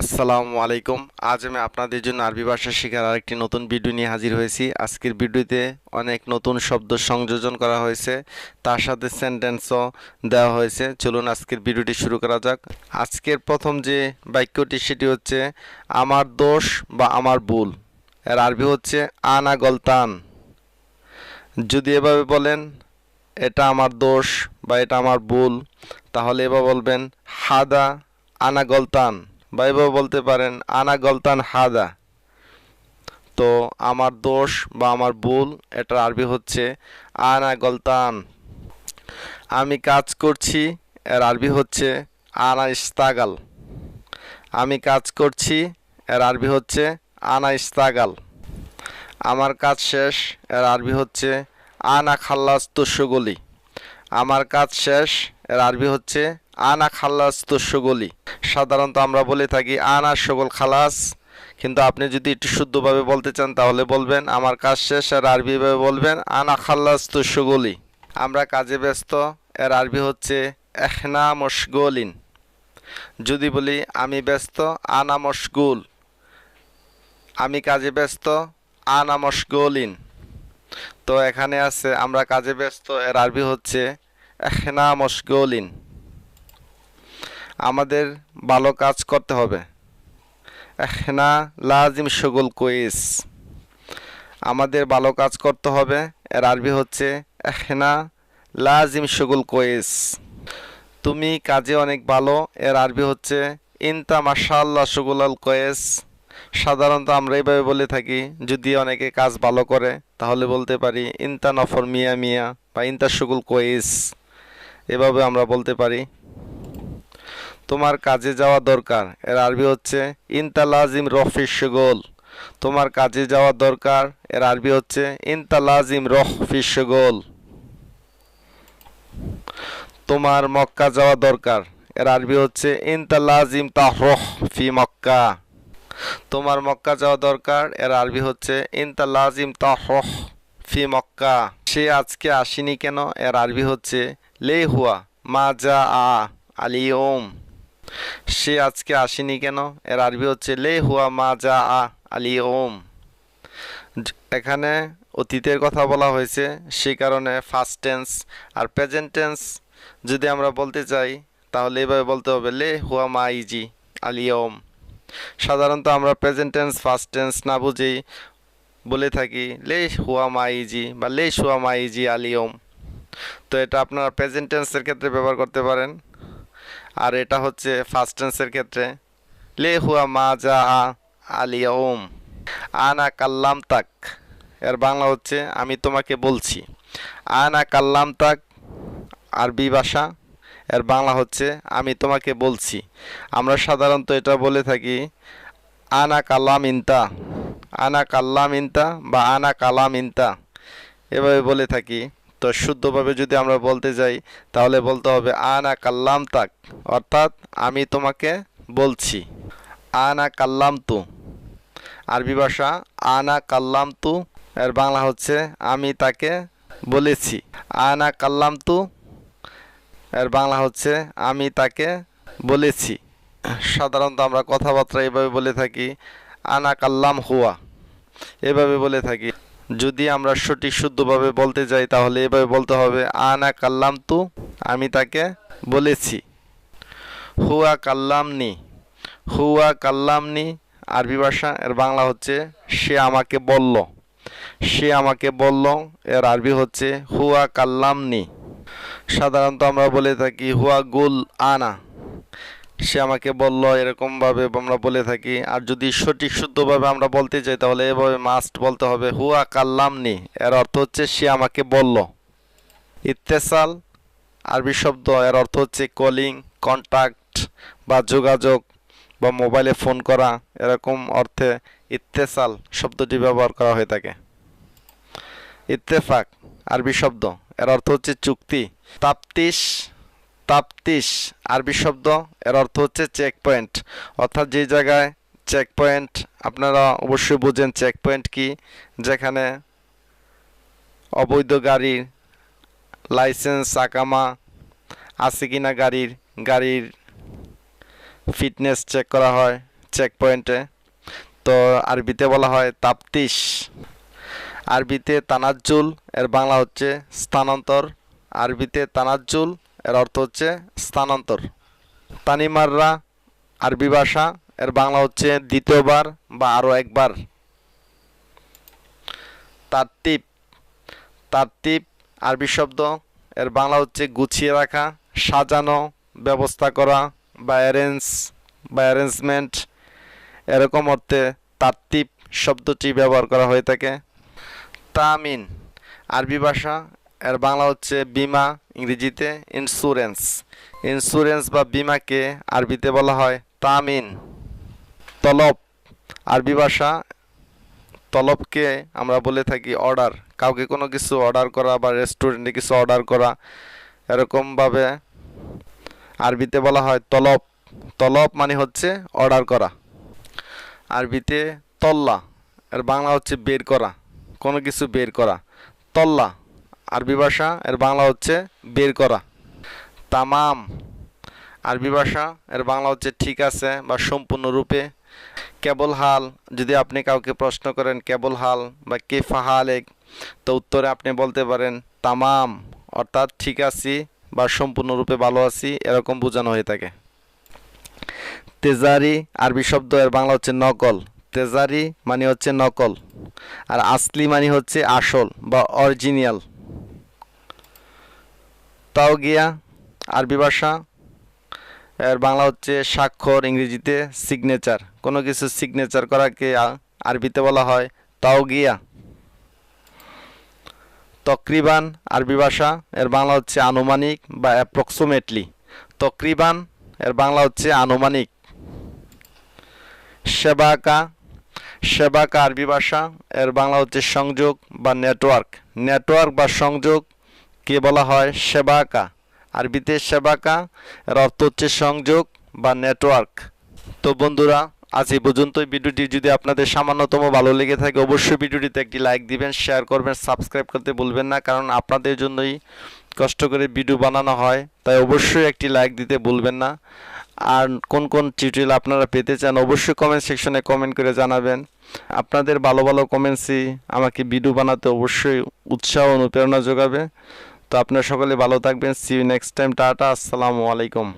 আসসালামু আলাইকুম। আজ আমি আপনাদের জন্য আরবি ভাষা শেখার আরেকটি নতুন ভিডিও নিয়ে হাজির হয়েছি। আজকের ভিডিওতে অনেক নতুন শব্দ সংযোজন করা হয়েছে, তার সাথে সেন্টেন্সও দেওয়া হয়েছে। চলুন আজকের ভিডিওটি শুরু করা যাক। আজকের প্রথম যে বাক্যটি সেটি হচ্ছে আমার দোষ বা আমার ভুল। এর আরবি হচ্ছে আনা গলতান। যদি এভাবে বলেন এটা আমার দোষ বা এটা আমার ভুল, তাহলে এভাবে বলবেন হাদা আনা গলতান, বা এভাবে বলতে পারেন আনা গলতান হাদা। তো আমার দোষ বা আমার ভুল এটার আরবি হচ্ছে আনা গলতান। আমি কাজ করছি, এর আরবি হচ্ছে আনা ইস্তাগাল। আমি কাজ করছি, এর আরবি হচ্ছে আনা ইস্তাগাল। আমার কাজ শেষ, এর আরবি হচ্ছে আনা খাল্লাস তুসগলি। আমার কাজ শেষ, এর আরবি হচ্ছে আনা খাল্লাস তুসগলি। সাধারণত আমরা বলে থাকি আনা সগল খালাস, কিন্তু আপনি যদি একটু শুদ্ধভাবে বলতে চান তাহলে বলবেন আমার কাজ শেষ, এর আরবিভাবে বলবেন আনা খাল্লাস তুসগলি। আমরা কাজে ব্যস্ত, এর আরবি হচ্ছে এখনা মশগুলিন। যদি বলি আমি ব্যস্ত, আনা মশগুল। আমি কাজে ব্যস্ত, আনা মশগুলিন। তো এখানে আছে আমরা কাজে ব্যস্ত, এর আরবি হচ্ছে এখনা মশগুলিন। আমাদের ভালো কাজ করতে হবে, এখনা লাজিম শগুল কোয়েস। আমাদের ভালো কাজ করতে হবে, এর আরবি হচ্ছে এখনা লাজিম শগুল কোয়েস। তুমি কাজে অনেক ভালো, এর আরবি হচ্ছে ইনতা মাশাআল্লাহ শগুল আল কোয়েস। সাধারণত আমরা এইভাবে বলে থাকি, যদি অনেকে কাজ ভালো করে তাহলে বলতে পারি ইনতা নফর মিয়া মিয়া বা ইনতা শগুল কোয়েস, এভাবে আমরা বলতে পারি। তোমার কাজে যাওয়া দরকার, এর আরবি হচ্ছে ইনতা লাজিম রফি শগল। তোমার কাজে যাওয়া দরকার, এর আরবি হচ্ছে ইনতা লাজিম রফি শগল। তোমার মক্কা যাওয়া দরকার, এর আরবি হচ্ছে ইনতা লাজিম তাহরহ ফি মক্কা। তোমার মক্কা যাওয়া দরকার, এর আরবি হচ্ছে ইনতা লাজিম তাহরহ ফি মক্কা। সে আজকে আসেনি কেন, এর আরবি হচ্ছে লে হুয়া মা যা আ আলিয়ম। সে আজকে আসেনি কেন, এর আরবি হচ্ছে লে হুয়া মা যা আ আলিয়ম। এখানে অতীতের কথা বলা হয়েছে, সেই কারণে ফার্স্ট টেন্স। আর প্রেজেন্ট টেন্স যদি আমরা বলতে চাই তাহলে এভাবে বলতে হবে লে হুয়া মা ইজি আলিয়ম। সাধারণত আমরা প্রেজেন্ট টেন্স ফার্স্ট টেন্স না বুঝেই বলে থাকি লে হুয়া মা ইজি বা লে হুয়া মা ইজি আলিয়ম। তো এটা আপনারা প্রেজেন্ট টেন্সের ক্ষেত্রে ব্যবহার করতে পারেন। আর এটা হচ্ছে ফার্স্ট টেন্সের ক্ষেত্রে লে হুয়া মা যা আ আলিয়ম। আনা কাল্লাম তাক, এর বাংলা হচ্ছে আমি তোমাকে বলছি। আনা কাল্লাম তাক আরবি ভাষা, এর বাংলা হচ্ছে আমি তোমাকে বলছি। আমরা সাধারণত এটা বলে থাকি আনা কাল্লাম ইনতা। আনা কাল্লাম ইনতা বা আনা কালাম ইনতা, এভাবে বলে থাকি। তো শুদ্ধভাবে যদি আমরা বলতে যাই তাহলে বলতে হবে আনা কাল্লাম তাক, অর্থাৎ আমি তোমাকে বলছি। আনা কাল্লাম তু আরবি ভাষা আনা কাল্লাম তু, এর বাংলা হচ্ছে আমি তাকে বলেছি। আনা কাল্লাম তু, এর বাংলা হচ্ছে আমি তাকে বলেছি। সাধারণত আমরা কথাবার্তা এভাবে বলে থাকি আনা কাল্লাম হুয়া, এভাবে বলে থাকি। যদি আমরা সঠিক শুদ্ধভাবে বলতে যাই তাহলে এভাবে বলতে হবে আনা কাল্লাম তু, আমি তাকে বলেছি। হুয়া কাল্লামনি, হুয়া কাল্লামনি আরবি ভাষা, এর বাংলা হচ্ছে সে আমাকে বলল। সে আমাকে বলল, এর আরবি হচ্ছে হুয়া কাল্লামনি। সাধারণত আমরা বলে থাকি হুয়া গুল আনা, সে আমাকে বলল, এরকমভাবে আমরা বলে থাকি। আর যদি সঠিক শুদ্ধভাবে আমরা বলতে চাই তাহলে এভাবে মাস্ট বলতে হবে হুয়া কাল্লামনি, এর অর্থ হচ্ছে সে আমাকে বলল। ইত্তেসাল আরবি শব্দ, এর অর্থ হচ্ছে কলিং, কন্ট্যাক্ট বা যোগাযোগ বা মোবাইলে ফোন করা, এরকম অর্থে ইত্তেসাল শব্দটি ব্যবহার করা হয়ে থাকে। ইত্তেফাক আরবি শব্দ, এর অর্থ হচ্ছে চুক্তি। তাপ্তিশ, তাপ্তিশ আরবি শব্দ, এর অর্থ হচ্ছে চেক পয়েন্ট, অর্থাৎ যে জায়গায় চেক পয়েন্ট, আপনারা অবশ্যই বুঝেন চেক পয়েন্ট কি, যেখানে অবৈধ গাড়ির লাইসেন্স আকামা আছে কিনা, গাড়ির ফিটনেস চেক করা হয়, চেক পয়েন্টে। তো আরবিতে বলা হয় তাফতিশ। আরবিতে তানাজ্জুল এর বাংলা হচ্ছে স্থানান্তর। আরবিতে তানাজ্জুল এর অর্থ হচ্ছে স্থানান্তর। তানিমাররা আরবি ভাষা, এর বাংলা হচ্ছে দ্বিতীয়বার বা আরও একবার। তারতিব, তারতিব আরবি শব্দ, এর বাংলা হচ্ছে গুছিয়ে রাখা, সাজানো, ব্যবস্থা করা বা অ্যারেঞ্জমেন্ট, এরকম অর্থে তারতিব শব্দটি ব্যবহার করা হয়ে থাকে। তামিন আরবি ভাষা, এর বাংলা হচ্ছে বিমা, ইংরেজিতে ইন্স্যুরেন্স। ইন্স্যুরেন্স বা বিমাকে আরবিতে বলা হয় তামিন। তলব আরবি ভাষা, তলবকে আমরা বলে থাকি অর্ডার, কাউকে কোনো কিছু অর্ডার করা বা রেস্টুরেন্টে কিছু অর্ডার করা, এরকমভাবে আরবিতে বলা হয় তলব। তলব মানে হচ্ছে অর্ডার করা। আরবিতে তল্লা, এর বাংলা হচ্ছে বের করা, কোনো কিছু বের করা। তল্লা আরবি ভাষা, এর বাংলা হচ্ছে বের করা। তামাম আরবি ভাষা, এর বাংলা হচ্ছে ঠিক আছে বা সম্পূর্ণরূপে। কেবল হাল, যদি আপনি কাউকে প্রশ্ন করেন কেবল হাল বা কেফা হালেক, তো উত্তরে আপনি বলতে পারেন তামাম, অর্থাৎ ঠিক আছি বা সম্পূর্ণরূপে ভালো আছি, এরকম বোঝানো হয়ে থাকে। তেজারি আরবি শব্দ, এর বাংলা হচ্ছে নকল। তেজারি মানে হচ্ছে নকল, আর আসলি মানে হচ্ছে আসল বা অরিজিনাল। তাওগিয়া আরবি ভাষা, এর বাংলা হচ্ছে স্বাক্ষর, ইংরেজিতে সিগনেচার। কোনো কিছু সিগনেচার করাকে আরবিতে বলা হয় তাওগিয়া। তকরিবান আরবি ভাষা, এর বাংলা হচ্ছে আনুমানিক বা অ্যাপ্রক্সিমেটলি। তকরিবান এর বাংলা হচ্ছে আনুমানিক। সেবাকা, সেবাকা আরবি ভাষা, এর বাংলা হচ্ছে সংযোগ বা নেটওয়ার্ক। নেটওয়ার্ক বা সংযোগ কে বলা হয় সেবাকা। আরবিতে সেবাকা, এর অর্থ হচ্ছে সংযোগ বা নেটওয়ার্ক। তো বন্ধুরা, আজ এই পর্যন্তই। ভিডিওটি যদি আপনাদের সামান্যতম ভালো লেগে থাকে অবশ্যই ভিডিওটিতে একটি লাইক দিবেন, শেয়ার করবেন, সাবস্ক্রাইব করতে ভুলবেন না, কারণ আপনাদের জন্যই কষ্ট করে ভিডিও বানানো হয়, তাই অবশ্যই একটি লাইক দিতে ভুলবেন না। আর কোন কোন টিউটোরিয়াল আপনারা পেতে চান অবশ্যই কমেন্ট সেকশনে কমেন্ট করে জানাবেন। আপনাদের ভালো ভালো কমেন্টসই আমাকে ভিডিও বানাতে অবশ্যই উৎসাহ অনুপ্রেরণা যোগাবে। তো আপনারা সকলে ভালো থাকবেন। See you next time. টাটা, আসসালামু আলাইকুম।